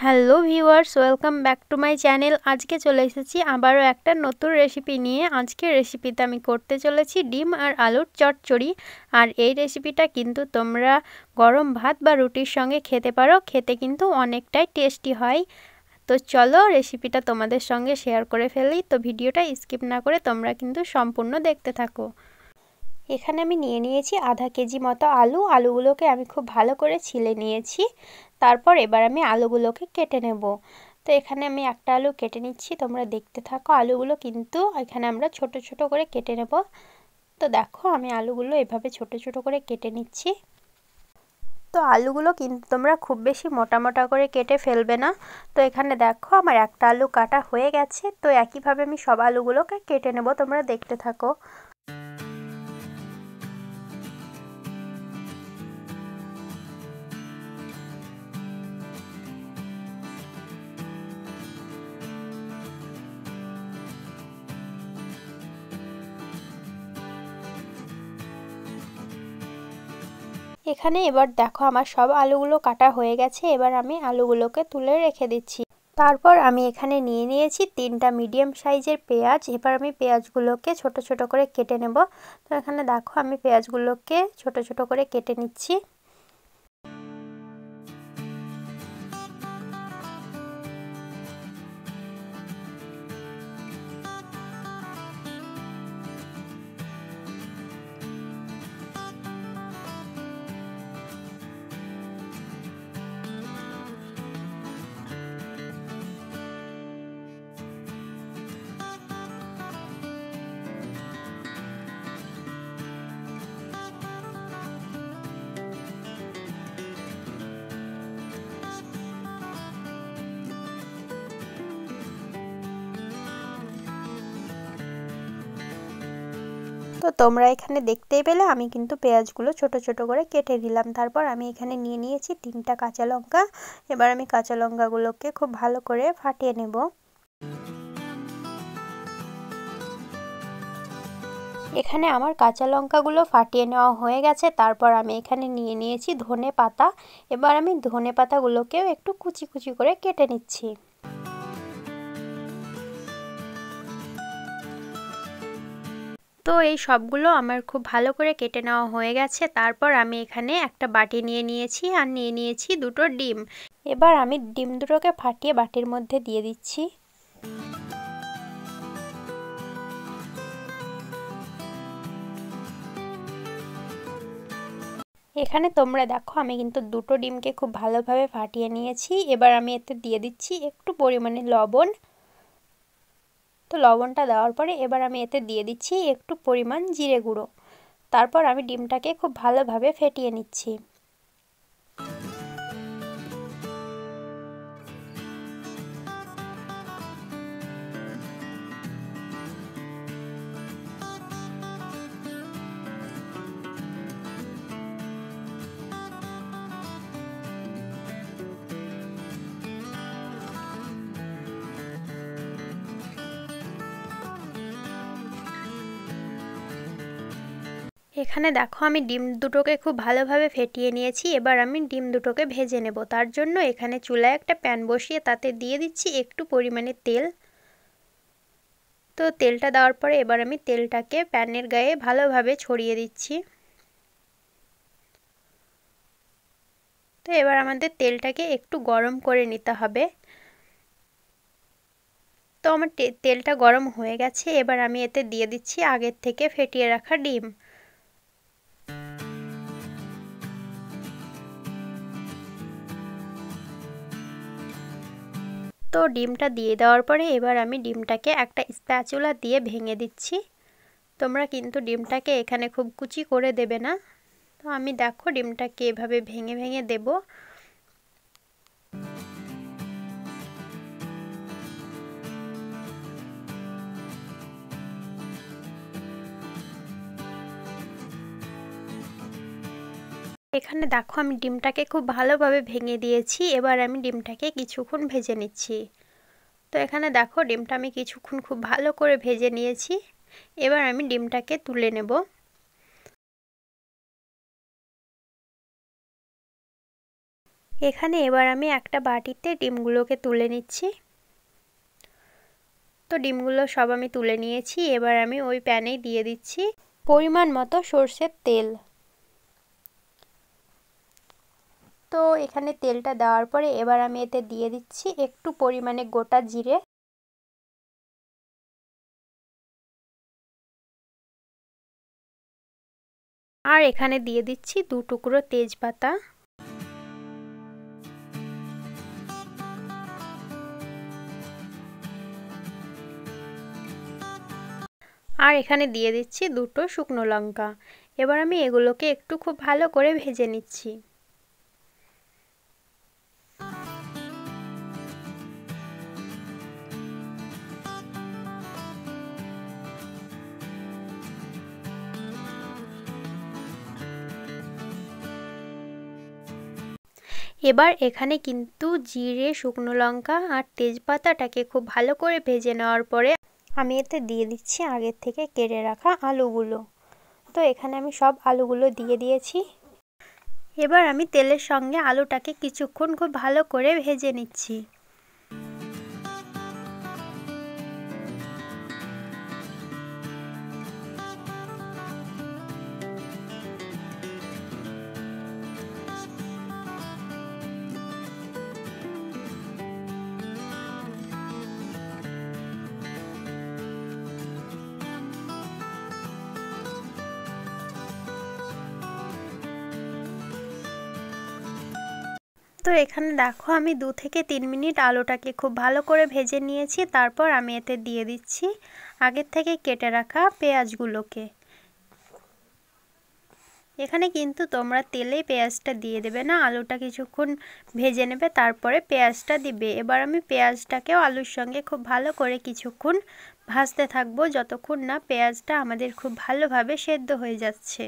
Hello viewers, welcome back to my channel. আজকে চলে এসেছি আবারও একটা নতুন রেসিপি নিয়ে। আজকের রেসিপিতে আমি করতে চলেছি ডিম আর আলুর চচ্চড়ি। আর এই রেসিপিটা কিন্তু তোমরা গরম ভাত বা রুটির সঙ্গে খেতে পারো, খেতে কিন্তু অনেকটাই টেস্টি হয়। তো চলো রেসিপিটা তোমাদের সঙ্গে শেয়ার করে ফেলি। তো ভিডিওটা স্কিপ না করে তোমরা কিন্তু সম্পূর্ণ দেখতে থাকো। এখানে আমি নিয়ে নিয়েছি আধা কেজি মতো আলুগুলোকে আমি খুব ভালো করে ছিলে নিয়েছি। তারপর এবার আমি আলুগুলোকে কেটে নেব। তো এখানে আমি একটা আলু কেটে নিচ্ছি, তোমরা দেখতে থাকো। আলুগুলো কিন্তু এখানে আমরা ছোট ছোট করে কেটে নেব। তো দেখো আমি আলুগুলো এভাবে ছোট ছোট করে কেটে নিচ্ছি। তো আলুগুলো কিন্তু তোমরা খুব বেশি মোটা মোটা করে কেটে ফেলবে না। তো এখানে দেখো আমার একটা আলু কাটা হয়ে গেছে। তো একইভাবে আমি সব আলুগুলোকে কেটে নেব, তোমরা দেখতে থাকো। এখানে এবার দেখো আমার সব আলুগুলো কাটা হয়ে গেছে। এবার আমি আলুগুলোকে তুলে রেখে দিচ্ছি। তারপর আমি এখানে নিয়ে নিয়েছি 3টা মিডিয়াম সাইজের পেঁয়াজ। এবার আমি পেঁয়াজগুলোকে ছোট ছোট করে কেটে নেব। তো এখানে দেখো আমি পেঁয়াজগুলোকে ছোট ছোট করে কেটে নিচ্ছি। তো তোমরা এখানে দেখতেই পেলে আমি কিন্তু পেঁয়াজগুলো ছোট ছোট করে কেটে দিলাম। তারপর আমি এখানে নিয়ে নিয়েছি 3টা কাঁচা লঙ্কা। এবার আমি কাঁচা লঙ্কাগুলোকে খুব ভালো করে ফাটিয়ে নেব। এখানে আমার কাঁচা লঙ্কাগুলো ফাটিয়ে নেওয়া হয়ে গেছে। তারপর আমি এখানে নিয়ে নিয়েছি ধনে পাতা। এবার আমি ধনে পাতাগুলোকেও একটু কুচি কুচি করে কেটে নিচ্ছি। তো এই সবগুলো আমার খুব ভালো করে কেটে নেওয়া হয়ে গেছে। তারপর আমি এখানে একটা বাটি নিয়ে নিয়েছি আর নিয়ে নিয়েছি 2টো ডিম। এবার আমি ডিম দুটোকে ফাটিয়ে বাটির মধ্যে দিয়ে দিচ্ছি। এখানে তোমরা দেখো আমি কিন্তু 2টো ডিমকে খুব ভালোভাবে ফাটিয়ে নিয়েছি। এবার আমি এতে দিয়ে দিচ্ছি একটু পরিমাণে লবণ। তো লবণটা দেওয়ার পরে এবার আমি এতে দিয়ে দিচ্ছি একটু পরিমাণ জিরে গুঁড়ো। তারপর আমি ডিমটাকে খুব ভালোভাবে ফেটিয়ে নিচ্ছি। এখানে দেখো আমি ডিম দুটোকে খুব ভালোভাবে ফেটিয়ে নিয়েছি। এবার আমি ডিম দুটোকে ভেজে নেব। তার জন্য এখানে চুলায় একটা প্যান বসিয়ে তাতে দিয়ে দিচ্ছি একটু পরিমাণে তেল। তো তেলটা দেওয়ার পরে এবার আমি তেলটাকে প্যানের গায়ে ভালোভাবে ছড়িয়ে দিচ্ছি। তো এবার আমাদের তেলটাকে একটু গরম করে নিতে হবে। তো আমার তেলটা গরম হয়ে গেছে। এবার আমি এতে দিয়ে দিচ্ছি আগের থেকে ফেটিয়ে রাখা ডিম। তো ডিমটা দিয়ে দেওয়ার পরে এবার আমি ডিমটাকে একটা স্প্যাচুলা দিয়ে ভেঙে দিচ্ছি। তোমরা কিন্তু ডিমটাকে এখানে খুব কুচি করে দেবে না। তো আমি দেখো ডিমটাকে এভাবে ভেঙে ভেঙে দেব। এখানে দেখো আমি ডিমটাকে খুব ভালোভাবে ভেঙে দিয়েছি। এবার আমি ডিমটাকে কিছুক্ষণ ভেজে নিচ্ছি। তো এখানে দেখো ডিমটা আমি কিছুক্ষণ খুব ভালো করে ভেজে নিয়েছি। এবার আমি ডিমটাকে তুলে নেব। এখানে এবার আমি একটা বাটিতে ডিমগুলোকে তুলে নিচ্ছি। তো ডিমগুলো সব আমি তুলে নিয়েছি। এবার আমি ওই প্যানেই দিয়ে দিচ্ছি পরিমাণ মতো সরষের তেল। তো এখানে তেলটা দেওয়ার পরে এবার আমি এতে দিয়ে দিচ্ছি একটু পরিমাণে গোটা জিরে, আর এখানে দিয়ে দিচ্ছি 2 টুকরো তেজপাতা, আর এখানে দিয়ে দিচ্ছি 2টো শুকনো লঙ্কা। এবার আমি এগুলোকে একটু খুব ভালো করে ভেজে নিচ্ছি। এবার এখানে কিন্তু জিরে, শুকনো লঙ্কা আর তেজপাতাটাকে খুব ভালো করে ভেজে নেওয়ার পরে আমি এতে দিয়ে দিচ্ছি আগের থেকে কেটে রাখা আলুগুলো। তো এখানে আমি সব আলুগুলো দিয়ে দিয়েছি। এবার আমি তেলের সঙ্গে আলুটাকে কিছুক্ষণ খুব ভালো করে ভেজে নিচ্ছি। তো এখানে দেখো আমি 2 থেকে 3 মিনিট আলুটাকে খুব ভালো করে ভেজে নিয়েছি। তারপর আমি এতে দিয়ে দিচ্ছি আগের থেকে কেটে রাখা পেঁয়াজগুলোকে। এখানে কিন্তু তোমরা তেলেই পেঁয়াজটা দিয়ে দেবে না, আলুটা কিছুক্ষণ ভেজে নেবে তারপরে পেঁয়াজটা দিবে। এবার আমি পেঁয়াজটাকেও আলুর সঙ্গে খুব ভালো করে কিছুক্ষণ ভাজতে থাকবো, যতক্ষণ না পেঁয়াজটা আমাদের খুব ভালোভাবে সেদ্ধ হয়ে যাচ্ছে।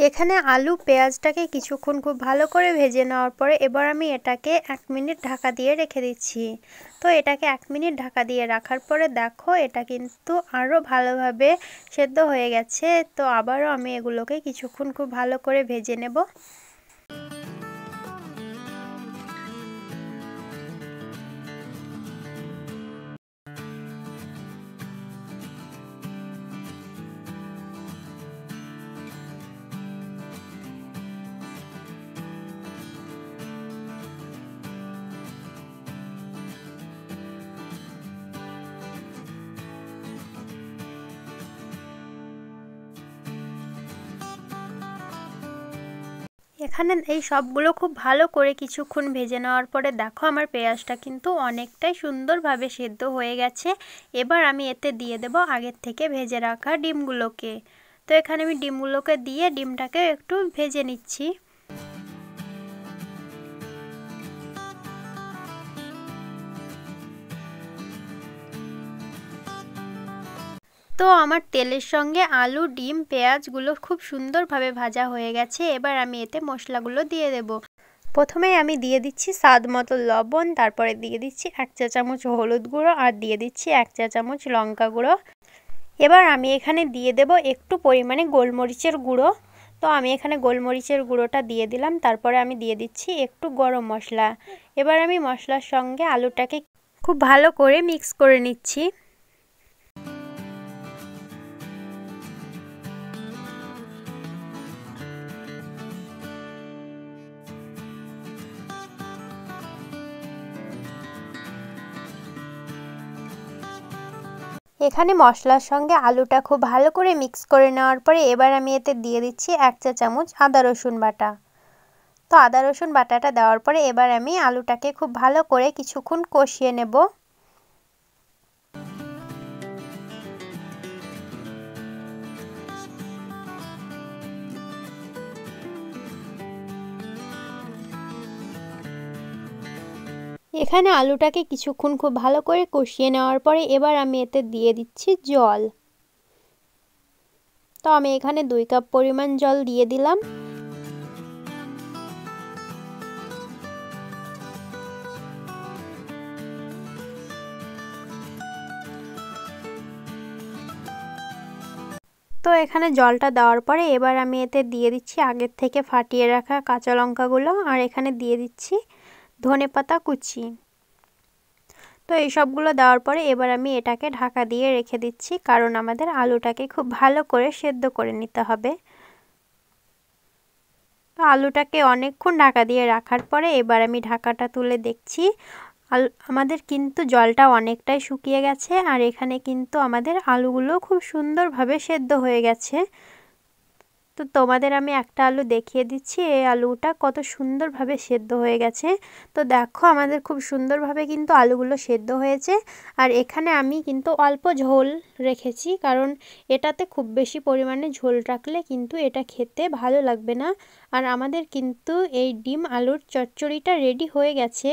এখানে আলু পেঁয়াজটাকে কিছুক্ষণ খুব ভালো করে ভেজে নেওয়ার পরে এবার আমি এটাকে 1 মিনিট ঢাকা দিয়ে রেখে দিচ্ছি। তো এটাকে 1 মিনিট ঢাকা দিয়ে রাখার পরে দেখো এটা কিন্তু আরও ভালোভাবে সেদ্ধ হয়ে গেছে। তো আবারও আমি এগুলোকে কিছুক্ষণ খুব ভালো করে ভেজে নেব। এখানে এই সবগুলো খুব ভালো করে কিছুক্ষণ ভেজে নেওয়ার পরে দেখো আমার পেঁয়াজটা কিন্তু অনেকটাই সুন্দরভাবে সেদ্ধ হয়ে গেছে। এবার আমি এতে দিয়ে দেব আগের থেকে ভেজে রাখা ডিমগুলোকে। তো এখানে আমি ডিমগুলোকে দিয়ে ডিমটাকে একটু ভেজে নিচ্ছি। তো আমার তেলের সঙ্গে আলু, ডিম, পেঁয়াজগুলো খুব সুন্দরভাবে ভাজা হয়ে গেছে। এবার আমি এতে মশলাগুলো দিয়ে দেব। প্রথমে আমি দিয়ে দিচ্ছি স্বাদ মতো লবণ, তারপরে দিয়ে দিচ্ছি 1 চা চামচ হলুদ গুঁড়ো আর দিয়ে দিচ্ছি 1 চা চামচ লঙ্কা গুঁড়ো। এবার আমি এখানে দিয়ে দেব একটু পরিমাণে গোলমরিচের গুঁড়ো। তো আমি এখানে গোলমরিচের গুঁড়োটা দিয়ে দিলাম। তারপরে আমি দিয়ে দিচ্ছি একটু গরম মশলা। এবার আমি মশলার সঙ্গে আলুটাকে খুব ভালো করে মিক্স করে নিচ্ছি। এখানে মশলার সঙ্গে আলুটা খুব ভালো করে মিক্স করে নেওয়ার পরে এবার আমি এতে দিয়ে দিচ্ছি 1 চা চামচ আদা রসুন বাটা। তো আদা রসুন বাটাটা দেওয়ার পরে এবার আমি আলুটাকে খুব ভালো করে কিছুক্ষণ কষিয়ে নেব। এখানে আলুটাকে কিছুক্ষণ খুব ভালো করে কষিয়ে নেওয়ার পরে এবার আমি এতে দিয়ে দিচ্ছি জল। তো আমি এখানে 2 কাপ পরিমাণ জল দিয়ে দিলাম। তো এখানে জলটা দেওয়ার পরে এবার আমি এতে দিয়ে দিচ্ছি আগের থেকে ফাটিয়ে রাখা কাঁচা লঙ্কাগুলো, আর এখানে দিয়ে দিচ্ছি ধনেপাতা কুচি। তো এই সবগুলো দেওয়ার পরে এবার আমি এটাকে ঢাকা দিয়ে রেখে দিচ্ছি, কারণ আমাদের আলুটাকে খুব ভালো করে সেদ্ধ করে নিতে হবে। তো আলুটাকে অনেকক্ষণ ঢাকা দিয়ে রাখার পরে এবার আমি ঢাকাটা তুলে দেখছি আমাদের কিন্তু জলটা অনেকটাই শুকিয়ে গেছে, আর এখানে কিন্তু আমাদের আলুগুলো খুব সুন্দরভাবে সেদ্ধ হয়ে গেছে। তো তোমাদের আমি একটা আলু দেখিয়ে দিচ্ছি, এই আলুটা কত সুন্দরভাবে সেদ্ধ হয়ে গেছে। তো দেখো আমাদের খুব সুন্দরভাবে কিন্তু আলুগুলো সেদ্ধ হয়েছে। আর এখানে আমি কিন্তু অল্প ঝোল রেখেছি, কারণ এটাতে খুব বেশি পরিমাণে ঝোল রাখলে কিন্তু এটা খেতে ভালো লাগবে না। আর আমাদের কিন্তু এই ডিম আলুর চচ্চড়িটা রেডি হয়ে গেছে।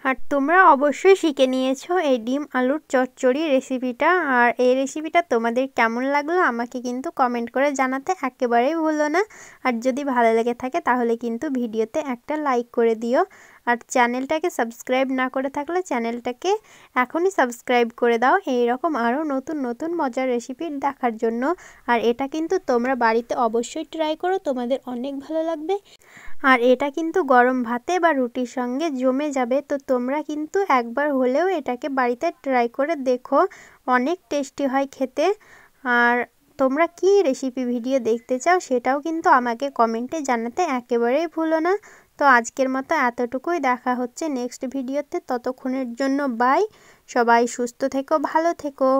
আর তোমরা অবশ্যই শিখে নিয়েছো এই ডিম আলুর চচ্চড়ি রেসিপিটা। আর এই রেসিপিটা তোমাদের কেমন লাগলো আমাকে কিন্তু কমেন্ট করে জানাতে একেবারেই ভুলো না। আর যদি ভালো লেগে থাকে তাহলে কিন্তু ভিডিওতে একটা লাইক করে দিও। আর চ্যানেলটাকে সাবস্ক্রাইব না করে থাকলে চ্যানেলটাকে এখনই সাবস্ক্রাইব করে দাও এই রকম আরও নতুন নতুন মজার রেসিপি দেখার জন্য। আর এটা কিন্তু তোমরা বাড়িতে অবশ্যই ট্রাই করো, তোমাদের অনেক ভালো লাগবে। আর এটা কিন্তু গরম ভাতে বা রুটির সঙ্গে জমে যাবে। তো তোমরা কিন্তু একবার হলেও এটাকে বাড়িতে ট্রাই করে দেখো, অনেক টেস্টি হয় খেতে। আর তোমরা কি রেসিপি ভিডিও দেখতে চাও সেটাও কিন্তু আমাকে কমেন্টে জানাতে একেবারেই ভুলো না। তো আজকের মতো এতটুকুই, দেখা হচ্ছে নেক্সট ভিডিওতে। ততক্ষণের জন্য বাই। সবাই সুস্থ থেকো, ভালো থেকো।